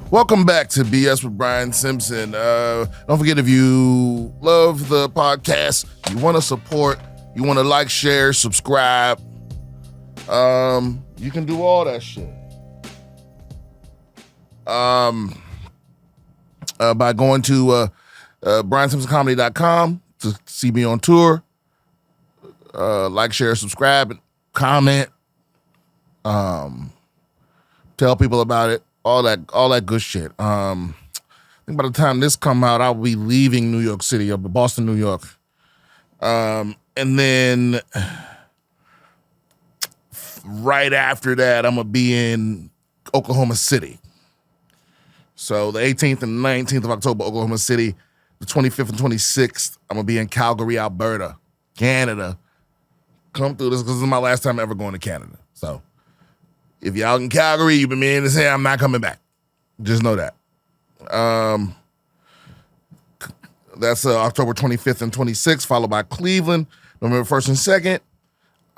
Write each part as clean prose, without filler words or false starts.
Welcome back to BS with Brian Simpson. Don't forget, if you love the podcast, you want to support, you want to like, share, subscribe, you can do all that shit. By going to BrianSimpsonComedy.com to see me on tour. Like, share, subscribe, comment, tell people about it. All that good shit. I think by the time this come out, I'll be leaving New York City, up to Boston, New York. And then right after that, I'm gonna be in Oklahoma City. So the 18th and 19th of October, Oklahoma City. The 25th and 26th, I'm gonna be in Calgary, Alberta, Canada. Come through this because this is my last time ever going to Canada. So if you're out in Calgary, you've been meaning to say I'm not coming back. Just know that. That's October 25th and 26th, followed by Cleveland, November 1st and 2nd.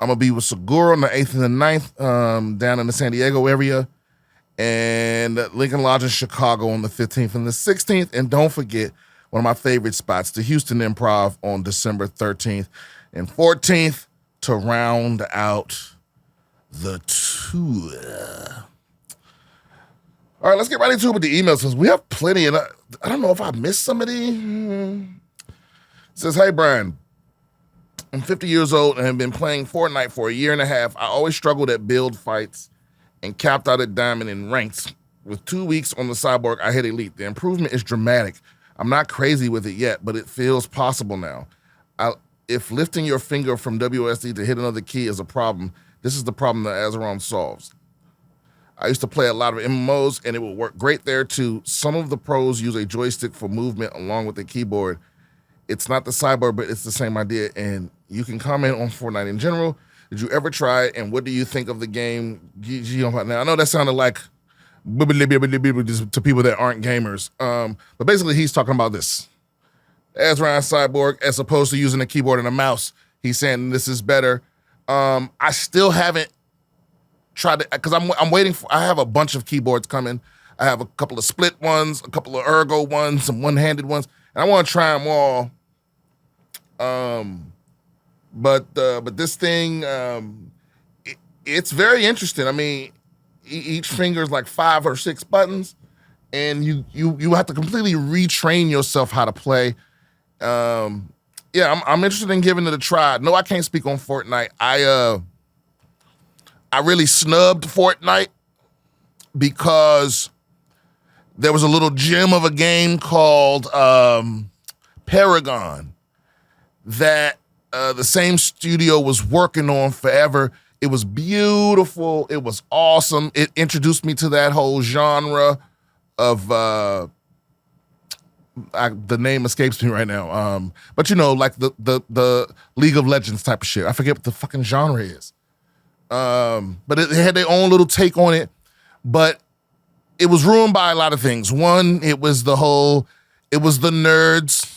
I'm going to be with Segura on the 8th and the 9th, down in the San Diego area. And Lincoln Lodge in Chicago on the 15th and the 16th. And don't forget, one of my favorite spots, the Houston Improv on December 13th and 14th to round out the tour. All right, let's get right into it with the emails because we have plenty, and I don't know if I missed somebody. It says, hey, Brian, I'm 50 years old and have been playing Fortnite for a year and a half. I always struggled at build fights and capped out at diamond in ranks. With 2 weeks on the Cyborg, I hit elite. The improvement is dramatic. I'm not crazy with it yet, but it feels possible now. If lifting your finger from WSD to hit another key is a problem, this is the problem that AZERON solves. I used to play a lot of MMOs, and it would work great there too. Some of the pros use a joystick for movement along with the keyboard. It's not the Cyborg, but it's the same idea, and you can comment on Fortnite in general. Did you ever try it, and what do you think of the game? Now, I know that sounded like to people that aren't gamers, but basically he's talking about this. AZERON Cyborg, as opposed to using a keyboard and a mouse, he's saying this is better. I still haven't tried it because I'm waiting for. I have a bunch of keyboards coming. I have a couple of split ones, a couple of ergo ones, some one-handed ones, and I want to try them all. But this thing, it's very interesting. I mean, each finger is like 5 or 6 buttons, and you have to completely retrain yourself how to play. Yeah, I'm interested in giving it a try. No, I can't speak on Fortnite. I really snubbed Fortnite because there was a little gem of a game called Paragon that the same studio was working on forever. It was beautiful. It was awesome. It introduced me to that whole genre of the name escapes me right now. But you know, like the League of Legends type of shit. I forget what the fucking genre is. But it had their own little take on it. But it was ruined by a lot of things. One, it was the nerds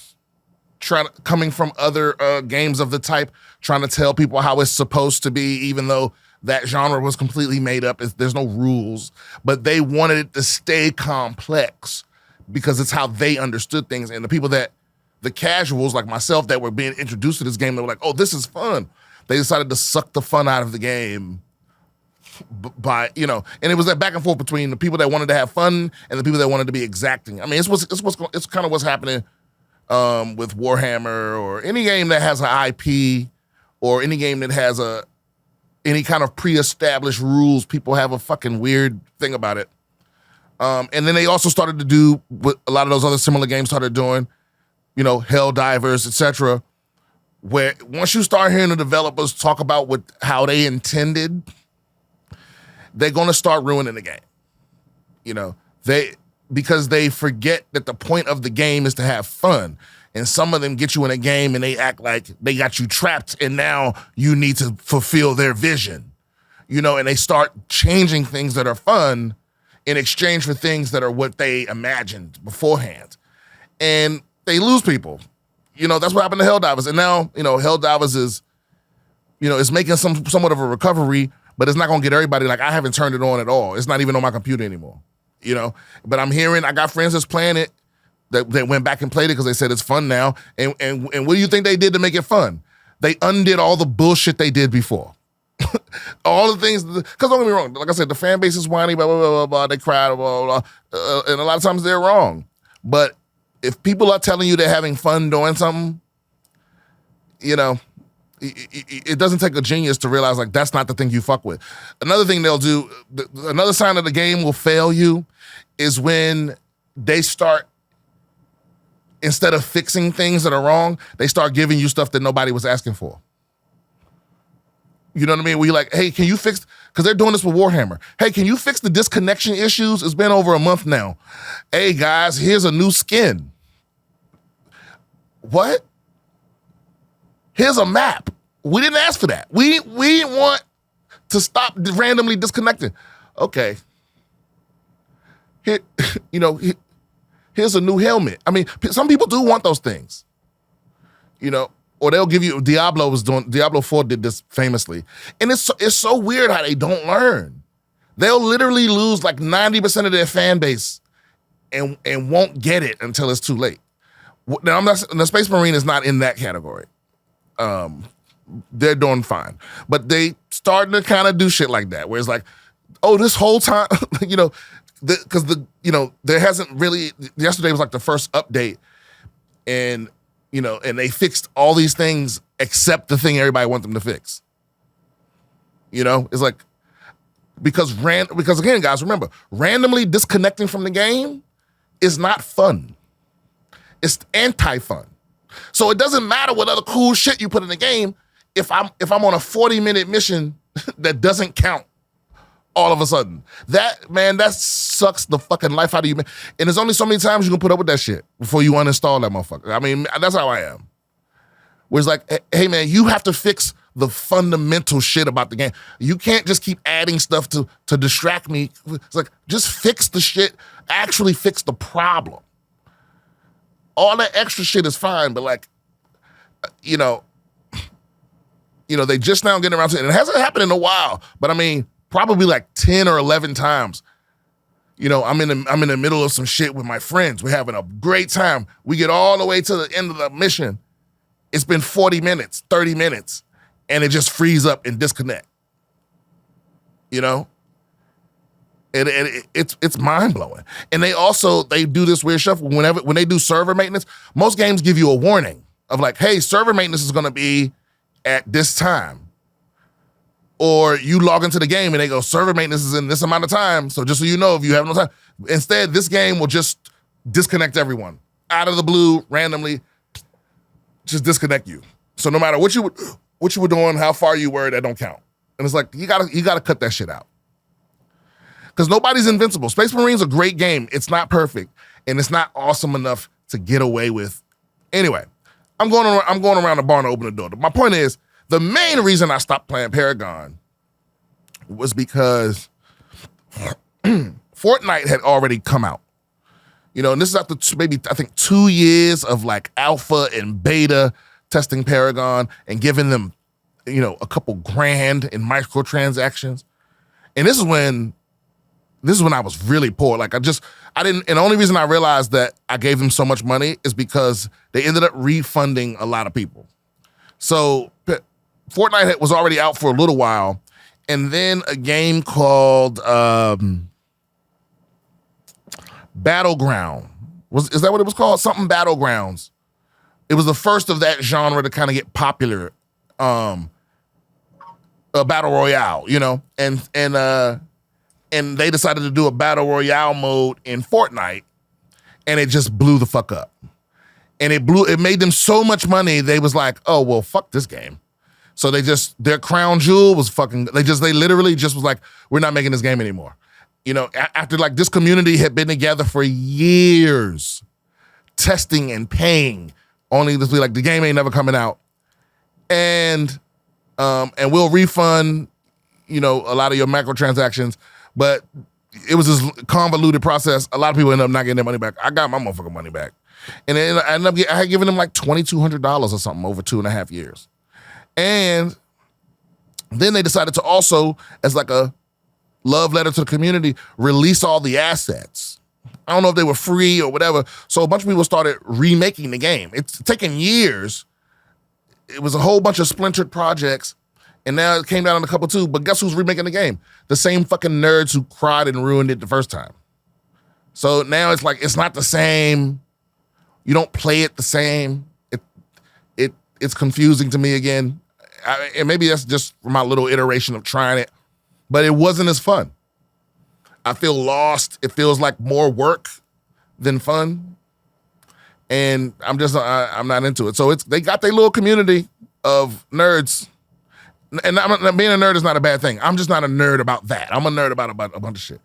coming from other games of the type, trying to tell people how it's supposed to be, even though that genre was completely made up. There's no rules. But they wanted it to stay complex because it's how they understood things. And the casuals like myself that were being introduced to this game, they were like, oh, this is fun. They decided to suck the fun out of the game by, and it was that back and forth between the people that wanted to have fun and the people that wanted to be exacting. I mean, it's kind of what's happening with Warhammer or any game that has an IP or any game that has any kind of pre-established rules. People have a fucking weird thing about it. And then they also started to do what a lot of those other similar games started doing, Helldivers, etc., where once you start hearing the developers talk about how they intended, they're going to start ruining the game. Because they forget that the point of the game is to have fun. And some of them get you in a game and they act like they got you trapped and now you need to fulfill their vision. And they start changing things that are fun in exchange for things that are what they imagined beforehand. And they lose people. That's what happened to Helldivers. And now, Helldivers is, it's making somewhat of a recovery, but it's not going to get everybody. Like, I haven't turned it on at all. It's not even on my computer anymore. you know. But I'm hearing, I got friends that's playing it that went back and played it because they said it's fun now. And what do you think they did to make it fun? They undid all the bullshit they did before. All the things, because don't get me wrong, like I said, the fan base is whiny, blah, blah, blah, blah, blah, they cried, blah, blah, blah, and a lot of times they're wrong. But if people are telling you they're having fun doing something, you know, it doesn't take a genius to realize, like, that's not the thing you fuck with. Another thing they'll do, another sign that the game will fail you is when they start, instead of fixing things that are wrong, they start giving you stuff that nobody was asking for. You know what I mean? Where you're like, hey, can you fix, because they're doing this with Warhammer. Hey, can you fix the disconnection issues? It's been over a month now. Hey, guys, here's a new skin. What? Here's a map. We didn't ask for that. We want to stop randomly disconnecting. Okay. Here, you know, here's a new helmet. I mean, some people do want those things. You know, or they'll give you, Diablo 4 did this famously. And it's so weird how they don't learn. They'll literally lose like 90% of their fan base and won't get it until it's too late. Now, the Space Marine is not in that category. They're doing fine. But they starting to kind of do shit like that, where it's like, oh, this whole time, you know, because there hasn't really, yesterday was like the first update, and, you know, and they fixed all these things except the thing everybody wants them to fix. You know, it's like, because again, guys, remember, randomly disconnecting from the game is not fun. It's anti-fun. So it doesn't matter what other cool shit you put in the game if I'm on a 40-minute mission that doesn't count all of a sudden. That sucks the fucking life out of you. And there's only so many times you can put up with that shit before you uninstall that motherfucker. I mean, that's how I am. Where it's like, hey man, you have to fix the fundamental shit about the game. You can't just keep adding stuff to distract me. It's like, just fix the shit, actually fix the problem. All that extra shit is fine, but like, you know, they just now getting around to it. And it hasn't happened in a while, but I mean, probably like 10 or 11 times. You know, I'm in the middle of some shit with my friends. We're having a great time. We get all the way to the end of the mission. It's been 40 minutes, 30 minutes, and it just frees up and disconnect. You know? And it's mind-blowing. And they do this weird stuff when they do server maintenance. Most games give you a warning of like, hey, server maintenance is gonna be at this time. Or you log into the game and they go, server maintenance is in this amount of time, so just so you know, if you have no time. Instead, this game will just disconnect everyone. Out of the blue, randomly, just disconnect you. So no matter what you were doing, how far you were, that don't count. And it's like, you gotta cut that shit out. Because nobody's invincible. Space Marine's a great game. It's not perfect, and it's not awesome enough to get away with. Anyway, I'm going around the barn to open the door. My point is, the main reason I stopped playing Paragon was because Fortnite had already come out. You know, and this is after maybe, I think, 2 years of like alpha and beta testing Paragon and giving them, you know, a couple grand in microtransactions. And this is when I was really poor. Like and the only reason I realized that I gave them so much money is because they ended up refunding a lot of people. So Fortnite was already out for a little while, and then a game called Battleground. Is that what it was called? Something Battlegrounds. It was the first of that genre to kind of get popular. A battle royale, you know, and they decided to do a battle royale mode in Fortnite, and it just blew the fuck up. And it made them so much money, they was like, oh, well, fuck this game. So their crown jewel was fucking, they literally just was like, we're not making this game anymore. You know, after like this community had been together for years, testing and paying, only to be like, the game ain't never coming out. And we'll refund, you know, a lot of your microtransactions. But it was this convoluted process. A lot of people ended up not getting their money back. I got my motherfucking money back. And then I had given them like $2,200 or something over 2.5 years. And then they decided to also, as like a, love letter to the community, release all the assets. I don't know if they were free or whatever. So a bunch of people started remaking the game. It's taken years. It was a whole bunch of splintered projects, and now it came down on a couple too. But guess who's remaking the game? The same fucking nerds who cried and ruined it the first time. So now it's like, it's not the same. You don't play it the same. It's confusing to me again. And maybe that's just my little iteration of trying it, but it wasn't as fun. I feel lost. It feels like more work than fun. And I'm not into it. So they got their little community of nerds. And being a nerd is not a bad thing. I'm just not a nerd about that. I'm a nerd about a bunch of shit.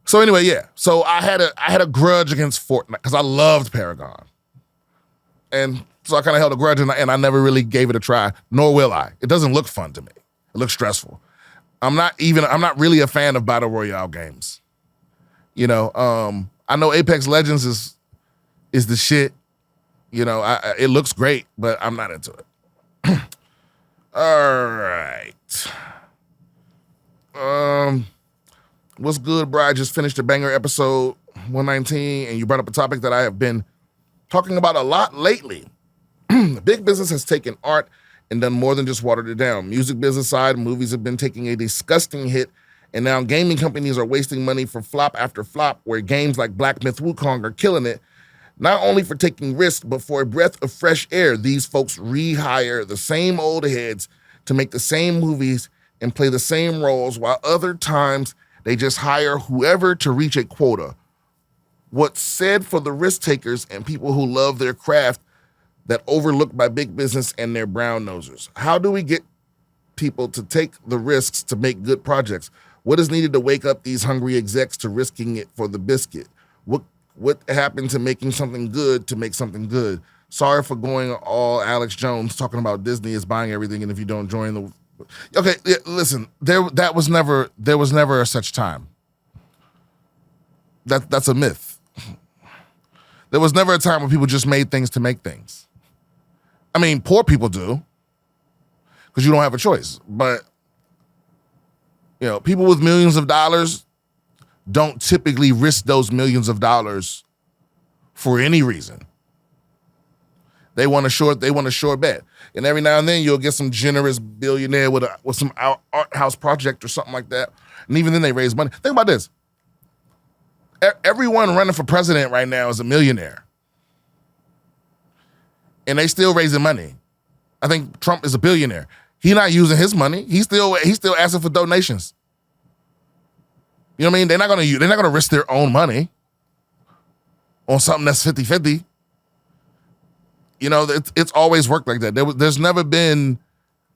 So anyway, yeah. So I had a grudge against Fortnite because I loved Paragon. And so I kind of held a grudge and I never really gave it a try, nor will I. It doesn't look fun to me. It looks stressful. I'm not really a fan of Battle Royale games. You know, I know Apex Legends is the shit. You know, it looks great, but I'm not into it. All right. What's good, bro? I just finished a banger episode 119, and you brought up a topic that I have been talking about a lot lately. Big business has taken art and done more than just watered it down. Music business side, movies have been taking a disgusting hit, and now gaming companies are wasting money for flop after flop, where games like Black Myth Wukong are killing it. Not only for taking risks, but for a breath of fresh air, these folks rehire the same old heads to make the same movies and play the same roles, while other times they just hire whoever to reach a quota. What's said for the risk takers and people who love their craft that overlooked by big business and their brown nosers? How do we get people to take the risks to make good projects? What is needed to wake up these hungry execs to risking it for the biscuit? What happened to making something good to make something good? Sorry for going all Alex Jones talking about Disney is buying everything, and if you don't join the... Okay, yeah, listen, there was never a such time. That's a myth. There was never a time when people just made things to make things. I mean, poor people do, because you don't have a choice. But, you know, people with millions of dollars don't typically risk those millions of dollars for any reason. They want a sure bet. And every now and then you'll get some generous billionaire with some art house project or something like that. And even then they raise money. Think about this. Everyone running for president right now is a millionaire. And they still raising money. I think Trump is a billionaire. He's not using his money. He's still asking for donations. You know what I mean? They're not gonna risk their own money on something that's 50-50. You know, it's always worked like that. There's never been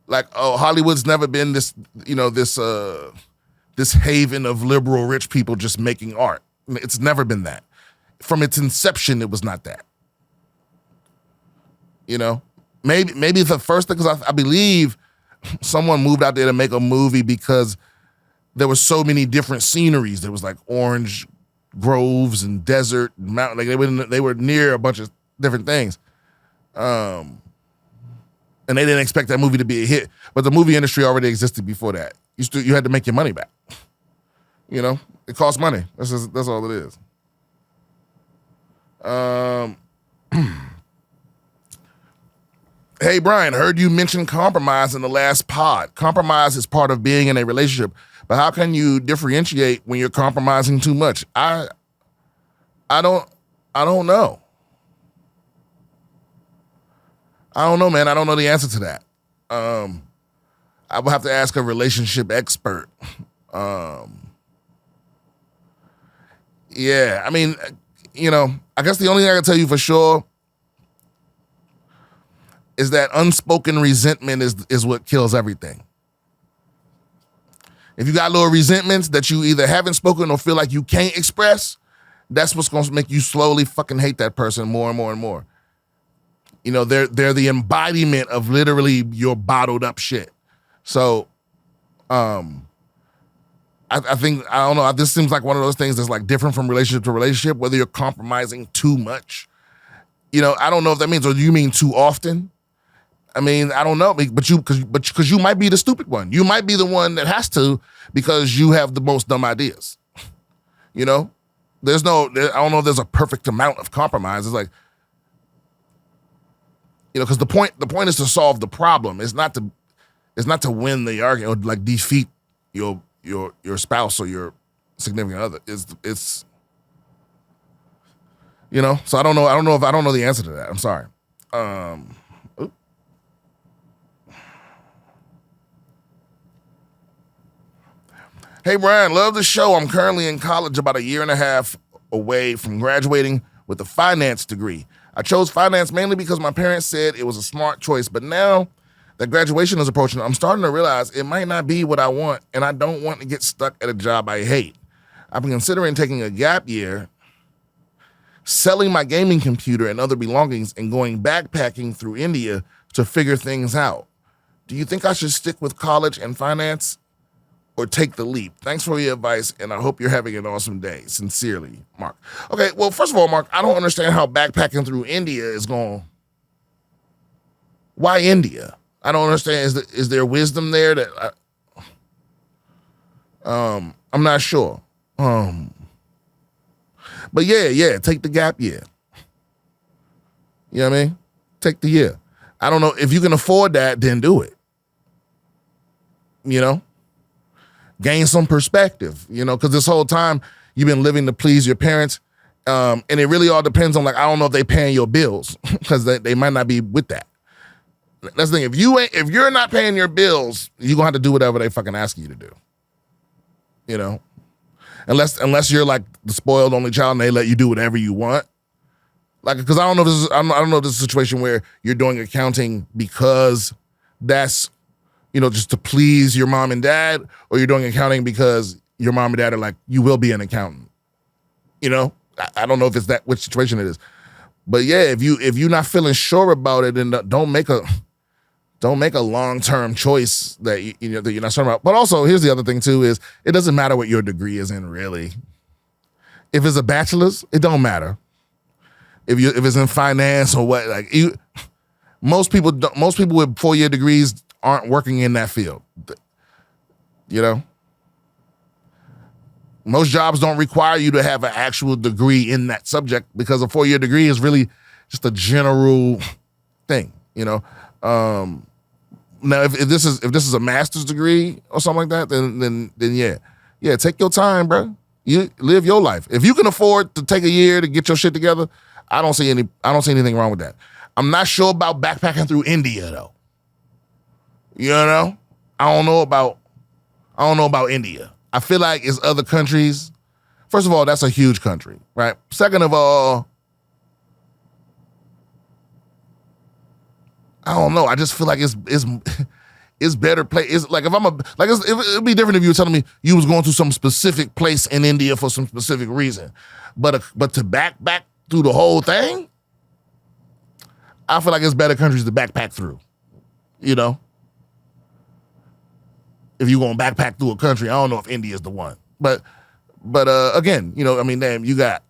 like, oh, Hollywood's never been this, you know, this haven of liberal rich people just making art. It's never been that. From its inception, it was not that. You know, maybe the first thing, because I believe someone moved out there to make a movie because there were so many different sceneries. There was like orange groves and desert and mountain. Like they were near a bunch of different things. And they didn't expect that movie to be a hit. But the movie industry already existed before that. You had to make your money back. You know, it costs money. That's all it is. Hey, Brian, heard you mention compromise in the last pod. Compromise is part of being in a relationship, but how can you differentiate when you're compromising too much? I don't know. I don't know, man. I don't know the answer to that. I would have to ask a relationship expert. Yeah, I mean, you know, I guess the only thing I can tell you for sure is that unspoken resentment is what kills everything. If you got little resentments that you either haven't spoken or feel like you can't express, that's what's going to make you slowly fucking hate that person more and more and more. You know, they're the embodiment of literally your bottled up shit. So, I think, I don't know, this seems like one of those things that's like different from relationship to relationship, whether you're compromising too much. You know, I don't know if that means, or do you mean too often? I mean, I don't know, but because you might be the stupid one. You might be the one that has to because you have the most dumb ideas. You know, I don't know if there's a perfect amount of compromise. It's like, you know, because the point is to solve the problem. It's not to win the argument or like defeat your spouse or your significant other. It's you know. So I don't know the answer to that. I'm sorry. Hey, Brian, love the show. I'm currently in college, about a year and a half away from graduating with a finance degree. I chose finance mainly because my parents said it was a smart choice, but now that graduation is approaching, I'm starting to realize it might not be what I want, and I don't want to get stuck at a job I hate. I've been considering taking a gap year, selling my gaming computer and other belongings, and going backpacking through India to figure things out. Do you think I should stick with college and finance or take the leap? Thanks for your advice, and I hope you're having an awesome day. Sincerely, Mark. Okay, well, first of all, Mark, I don't understand how backpacking through India is going. Why India? I don't understand. Is there wisdom there that I'm not sure. But yeah, take the gap year. You know what I mean? Take the year. I don't know if you can afford that, then do it. You know? Gain some perspective, you know, because this whole time you've been living to please your parents. And it really all depends on, like, I don't know if they paying your bills because they might not be with that. That's the thing. If you're not paying your bills, you're gonna have to do whatever they fucking ask you to do. You know? Unless you're like the spoiled only child and they let you do whatever you want. Like, because I don't know if this is a situation where you're doing accounting because that's, you know, just to please your mom and dad, or you're doing accounting because your mom and dad are like, you will be an accountant. You know, I don't know if it's which situation it is, but yeah, if you're not feeling sure about it, then don't make a long-term choice that that you're not sure about. But also, here's the other thing too: is it doesn't matter what your degree is in, really. If it's a bachelor's, it don't matter. If it's in finance or what, like most people with 4-year degrees aren't working in that field. You know? Most jobs don't require you to have an actual degree in that subject because a 4-year degree is really just a general thing, you know? Now, if this is a master's degree or something like that, then yeah, take your time, bro. You live your life. If you can afford to take a year to get your shit together, I don't see anything wrong with that. I'm not sure about backpacking through India though. You know? I don't know about India. I feel like it's other countries. First of all, that's a huge country, right? Second of all, I don't know. I just feel like it's better place. It's like it'd be different if you were telling me you was going to some specific place in India for some specific reason, but to backpack through the whole thing, I feel like it's better countries to backpack through. You know. If you're going to backpack through a country, I don't know if India is the one. But again, you know, I mean, damn, you got,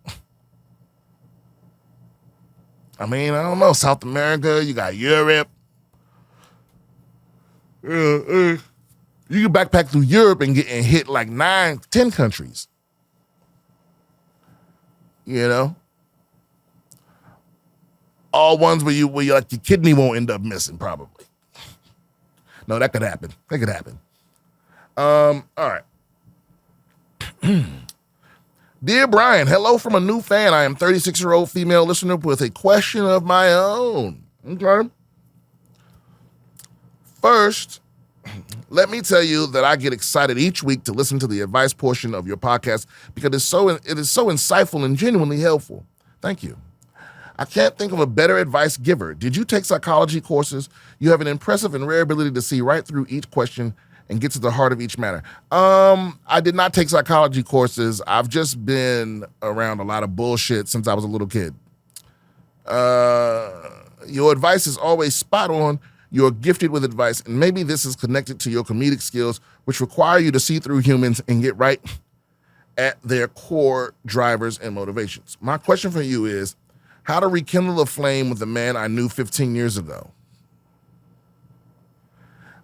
I don't know, South America, you got Europe. You can backpack through Europe and hit like 9, 10 countries. You know? All ones where you like your kidney won't end up missing, probably. No, that could happen. All right. Dear Brian, hello from a new fan. I am 36-year-old female listener with a question of my own. Okay. First, let me tell you that I get excited each week to listen to the advice portion of your podcast because it is so insightful and genuinely helpful. Thank you. I can't think of a better advice giver. Did you take psychology courses? You have an impressive and rare ability to see right through each question and get to the heart of each matter. I did not take psychology courses. I've just been around a lot of bullshit since I was a little kid. Your advice is always spot on. You're gifted with advice, and maybe this is connected to your comedic skills, which require you to see through humans and get right at their core drivers and motivations. My question for you is, how to rekindle a flame with the man I knew 15 years ago?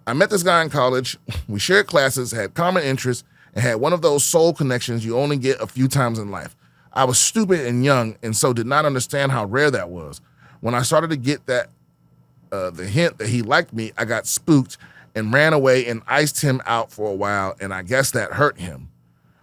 I met this guy in college. We shared classes, had common interests, and had one of those soul connections you only get a few times in life. I was stupid and young, and so did not understand how rare that was. When I started to get the hint that he liked me, I got spooked and ran away and iced him out for a while, and I guess that hurt him.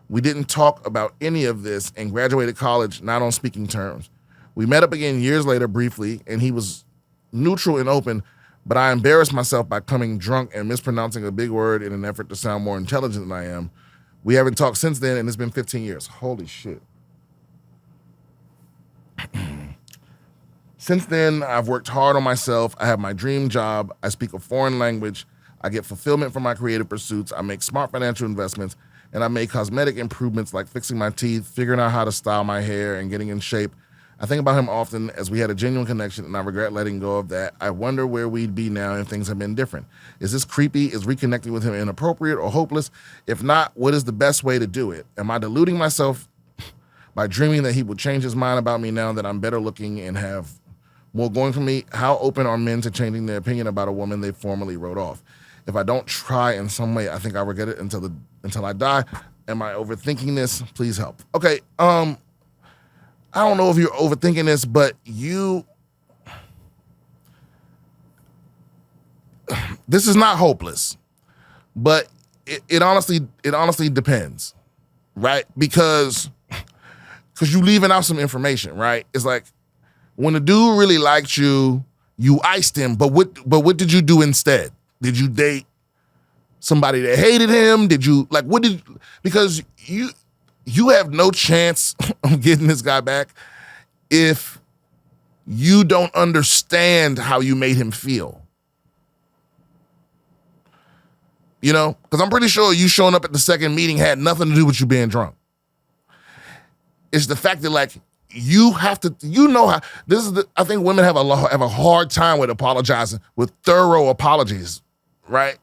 We didn't talk about any of this and graduated college not on speaking terms. We met up again years later briefly, and he was neutral and open, but I embarrassed myself by coming drunk and mispronouncing a big word in an effort to sound more intelligent than I am. We haven't talked since then, and it's been 15 years. Holy shit. Since then, I've worked hard on myself. I have my dream job. I speak a foreign language. I get fulfillment from my creative pursuits. I make smart financial investments, and I make cosmetic improvements like fixing my teeth, figuring out how to style my hair, and getting in shape. I think about him often as we had a genuine connection, and I regret letting go of that. I wonder where we'd be now if things had been different. Is this creepy? Is reconnecting with him inappropriate or hopeless? If not, what is the best way to do it? Am I deluding myself by dreaming that he would change his mind about me now that I'm better looking and have more going for me? How open are men to changing their opinion about a woman they formerly wrote off? If I don't try in some way, I think I regret it until I die. Am I overthinking this? Please help. Okay, I don't know if you're overthinking this, but this is not hopeless, but it honestly depends, right? Because you leaving out some information, right? It's like when a dude really liked you, you iced him, but what did you do instead? Did you date somebody that hated him? Because you have no chance of getting this guy back if you don't understand how you made him feel. You know? Because I'm pretty sure you showing up at the second meeting had nothing to do with you being drunk. It's the fact that, like, you have to, I think women have a hard time with apologizing, with thorough apologies, right?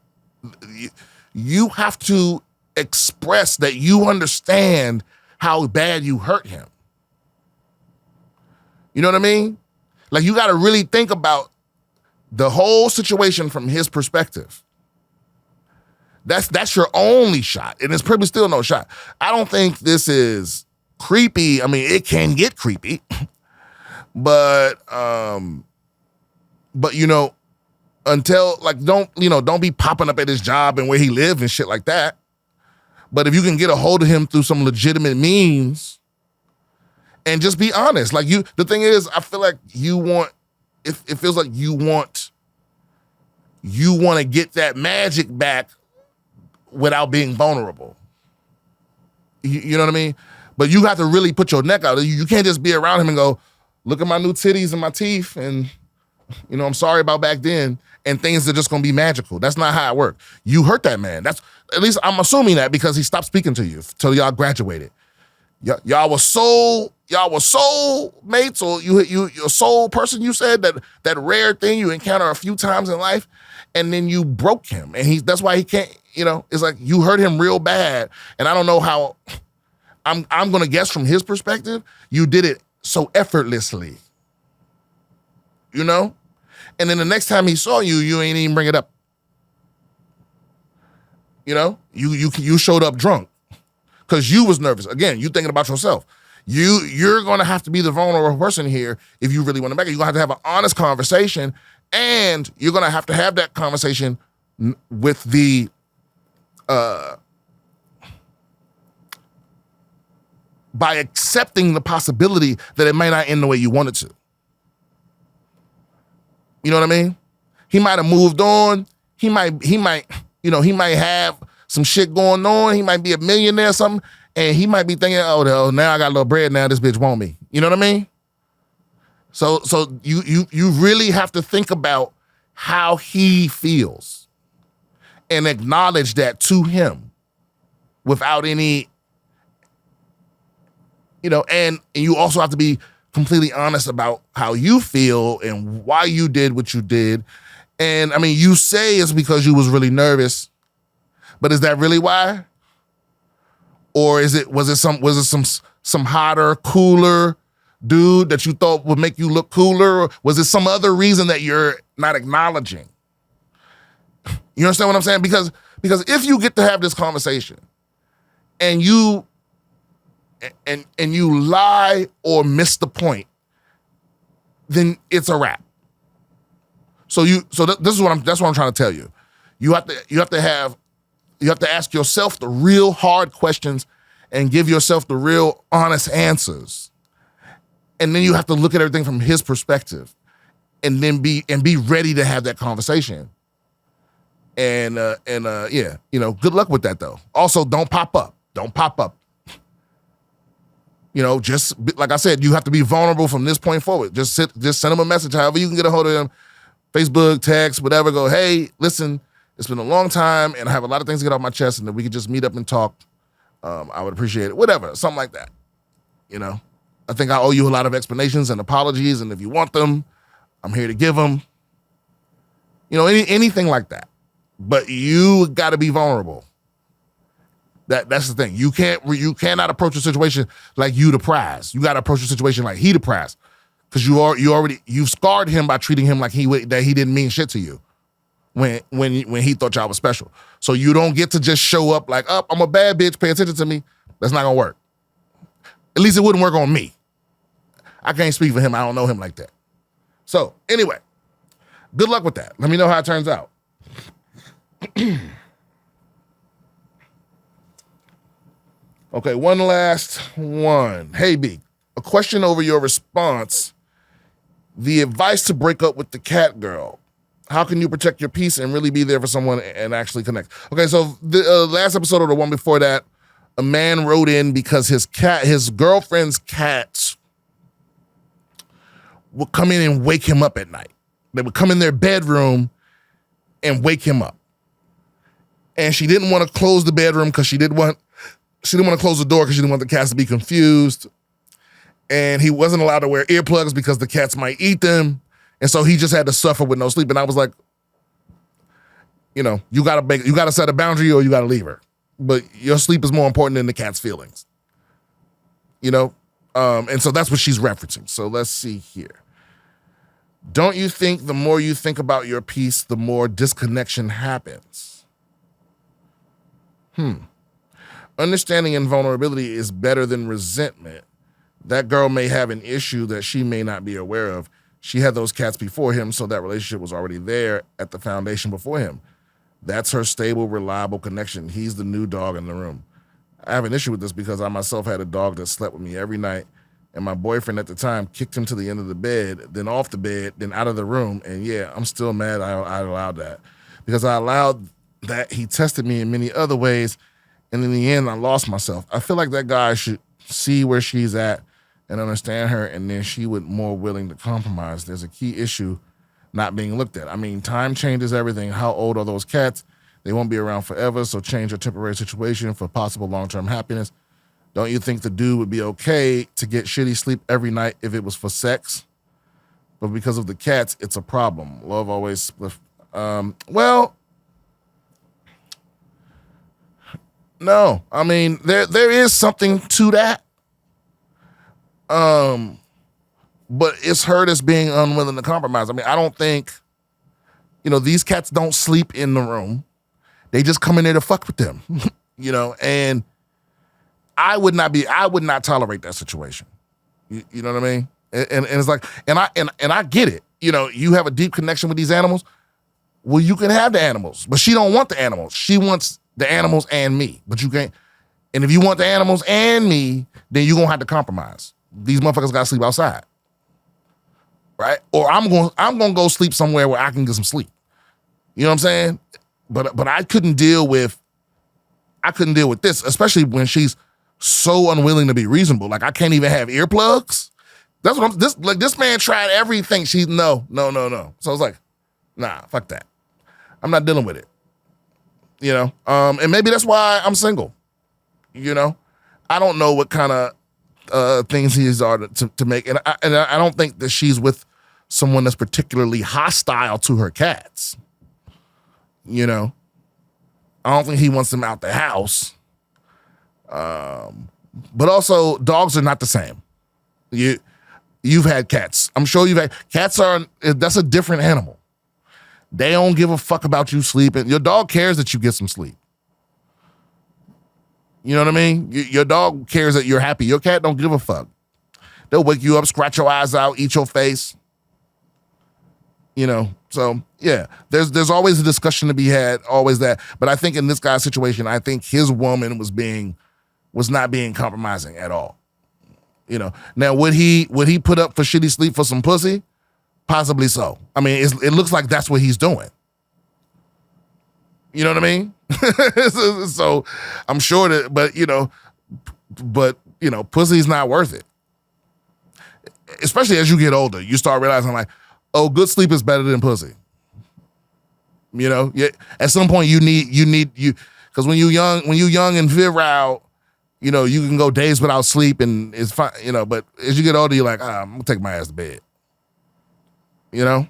You have to express that you understand how bad you hurt him. You know what I mean? Like, you got to really think about the whole situation from his perspective. That's your only shot, and it's probably still no shot. I don't think this is creepy. I mean, it can get creepy, but you know, until, like, don't be popping up at his job and where he lives and shit like that. But if you can get a hold of him through some legitimate means and just be honest, like, the thing is, I feel like it feels like you want to get that magic back without being vulnerable. You know what I mean? But you have to really put your neck out. You can't just be around him and go, look at my new titties and my teeth, and, you know, I'm sorry about back then, and things are just gonna be magical. That's not how it works. You hurt that man. That's, at least I'm assuming that, because he stopped speaking to you till y'all graduated. Y'all were soul mates, or you're a soul person, you said, that rare thing you encounter a few times in life, and then you broke him. And that's why he can't, you know, it's like you hurt him real bad. And I don't know how, I'm gonna guess from his perspective, you did it so effortlessly. You know? And then the next time he saw you, you ain't even bring it up. You know? You showed up drunk because you was nervous. Again, you thinking about yourself. You're gonna have to be the vulnerable person here if you really want to make it. You're gonna have to have an honest conversation, and you're gonna have to have that conversation with the by accepting the possibility that it may not end the way you want it to. You know what I mean? He might have moved on. He might, have some shit going on. He might be a millionaire or something. And he might be thinking, oh, now I got a little bread, now this bitch want me. You know what I mean? So you really have to think about how he feels and acknowledge that to him without any, and you also have to be completely honest about how you feel and why you did what you did. And I mean, you say it's because you was really nervous, but is that really why? Or was it some hotter, cooler dude that you thought would make you look cooler? Or was it some other reason that you're not acknowledging? You understand what I'm saying? Because if you get to have this conversation and you lie or miss the point, then it's a wrap. That's what I'm trying to tell you. You have to ask yourself the real hard questions and give yourself the real honest answers. And then you have to look at everything from his perspective and then be ready to have that conversation. And yeah, good luck with that though. Also, don't pop up. Just like I said, you have to be vulnerable from this point forward. Just send him a message, however you can get a hold of him, Facebook, text, whatever. Go, hey, listen, it's been a long time and I have a lot of things to get off my chest and that we could just meet up and talk. I would appreciate it. Whatever, something like that. I think I owe you a lot of explanations and apologies, and if you want them, I'm here to give them. Anything like that. But you got to be vulnerable. That's the thing. You cannot approach a situation like you the prize. You got to approach a situation like he the prize, because you've scarred him by treating him like he didn't mean shit to you when he thought y'all was special. So you don't get to just show up like, oh, I'm a bad bitch, pay attention to me. That's not gonna work. At least it wouldn't work on me. I can't speak for him. I don't know him like that. So anyway, good luck with that. Let me know how it turns out. Okay, one last one. Hey, B, a question over your response. The advice to break up with the cat girl. How can you protect your peace and really be there for someone and actually connect? Okay, so the last episode or the one before that, a man wrote in because his girlfriend's cats would come in and wake him up at night. They would come in their bedroom and wake him up. And she didn't want to close the bedroom because she didn't want to close the door because she didn't want the cats to be confused. And he wasn't allowed to wear earplugs because the cats might eat them. And so he just had to suffer with no sleep. And I was like, you gotta set a boundary or you gotta leave her. But your sleep is more important than the cat's feelings. And so that's what she's referencing. So let's see here. Don't you think the more you think about your peace, the more disconnection happens? Understanding and vulnerability is better than resentment. That girl may have an issue that she may not be aware of. She had those cats before him, so that relationship was already there at the foundation before him. That's her stable, reliable connection. He's the new dog in the room. I have an issue with this because I myself had a dog that slept with me every night, and my boyfriend at the time kicked him to the end of the bed, then off the bed, then out of the room. And yeah, I'm still mad I allowed that. Because I allowed that, he tested me in many other ways, and in the end, I lost myself. I feel like that guy should see where she's at and understand her, and then she would more willing to compromise. There's a key issue not being looked at. I mean, time changes everything. How old are those cats? They won't be around forever, so change your temporary situation for possible long-term happiness. Don't you think the dude would be okay to get shitty sleep every night if it was for sex? But because of the cats, it's a problem. Love always, well, no. I mean, there is something to that. But it's her that's being unwilling to compromise. I mean, I don't think, these cats don't sleep in the room. They just come in there to fuck with them, and I would not tolerate that situation. You know what I mean? And it's like, and I get it. You have a deep connection with these animals. Well, you can have the animals, but she don't want the animals. She wants the animals and me, but you can't. And if you want the animals and me, then you're gonna have to compromise. These motherfuckers gotta sleep outside, right? Or I'm gonna go sleep somewhere where I can get some sleep. You know what I'm saying? But I couldn't deal with this, especially when she's so unwilling to be reasonable. Like, I can't even have earplugs. That's what this man tried everything. She's no. So I was like, nah, fuck that. I'm not dealing with it. And maybe that's why I'm single. I don't know what kind of things these are to make. And I don't think that she's with someone that's particularly hostile to her cats. I don't think he wants them out the house. But also, dogs are not the same. You've had cats. I'm sure you've had cats. That's a different animal. They don't give a fuck about you sleeping. Your dog cares that you get some sleep. You know what I mean? Your dog cares that you're happy. Your cat don't give a fuck. They'll wake you up, scratch your eyes out, eat your face. You know, so yeah, there's always a discussion to be had, always that. But I think in this guy's situation, I think his woman was not being compromising at all. You know, now would he put up for shitty sleep for some pussy? Possibly so. I mean, it looks like that's what he's doing. You know what I mean? So I'm sure that, but pussy's not worth it. Especially as you get older, you start realizing like, oh, good sleep is better than pussy. You know, yeah. At some point you need because when you're young and virile, you know, you can go days without sleep and it's fine. You know, but as you get older, you're like, I'm gonna take my ass to bed. You know,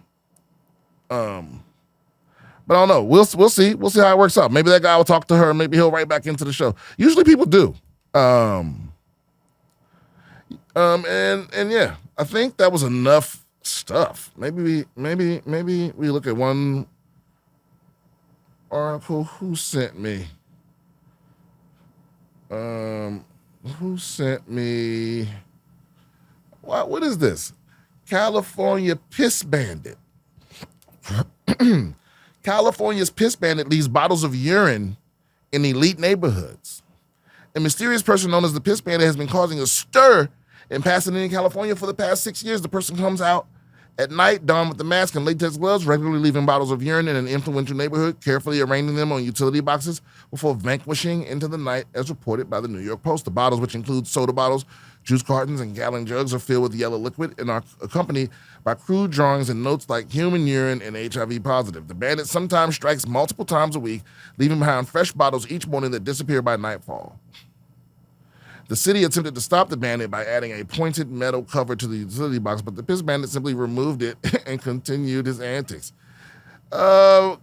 but I don't know. We'll see. We'll see how it works out. Maybe that guy will talk to her. Maybe he'll write back into the show. Usually people do. And yeah, I think that was enough stuff. Maybe we look at one article. Who sent me? Who sent me? What is this? California Piss Bandit. California's Piss Bandit leaves bottles of urine in elite neighborhoods. A mysterious person known as the Piss Bandit has been causing a stir in Pasadena, California for the past 6 years. The person comes out at night, donned with the mask and latex gloves, regularly leaving bottles of urine in an influential neighborhood, carefully arranging them on utility boxes before vanquishing into the night, as reported by the New York Post. The bottles, which include soda bottles, juice cartons, and gallon jugs, are filled with yellow liquid and are accompanied by crude drawings and notes like human urine and HIV positive. The bandit sometimes strikes multiple times a week, leaving behind fresh bottles each morning that disappear by nightfall. The city attempted to stop the bandit by adding a pointed metal cover to the utility box, but the Piss Bandit simply removed it and continued his antics. I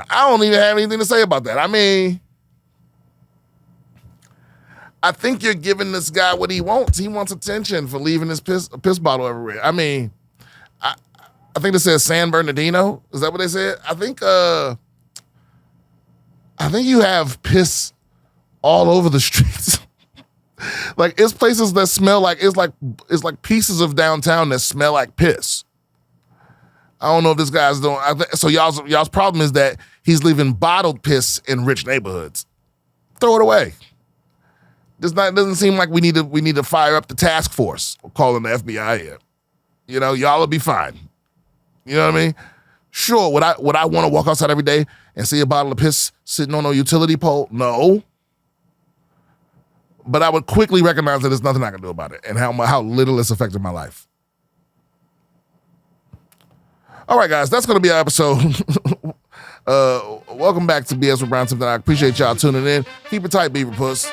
don't even have anything to say about that. I mean, I think you're giving this guy what he wants. He wants attention for leaving his piss bottle everywhere. I mean, I think it says San Bernardino. Is that what they said? I think you have piss all over the streets. Like it's places that smell like it's like pieces of downtown that smell like piss. I don't know if this guy's doing. So y'all's problem is that he's leaving bottled piss in rich neighborhoods. Throw it away. It doesn't seem like we need to fire up the task force or calling the FBI here. You know, y'all will be fine. You know what I mean? Sure, would I want to walk outside every day and see a bottle of piss sitting on a utility pole? No. But I would quickly recognize that there's nothing I can do about it and how little it's affected my life. All right, guys, that's going to be our episode. Welcome back to BS with Brian Simpson. I appreciate y'all tuning in. Keep it tight, Beaver Puss.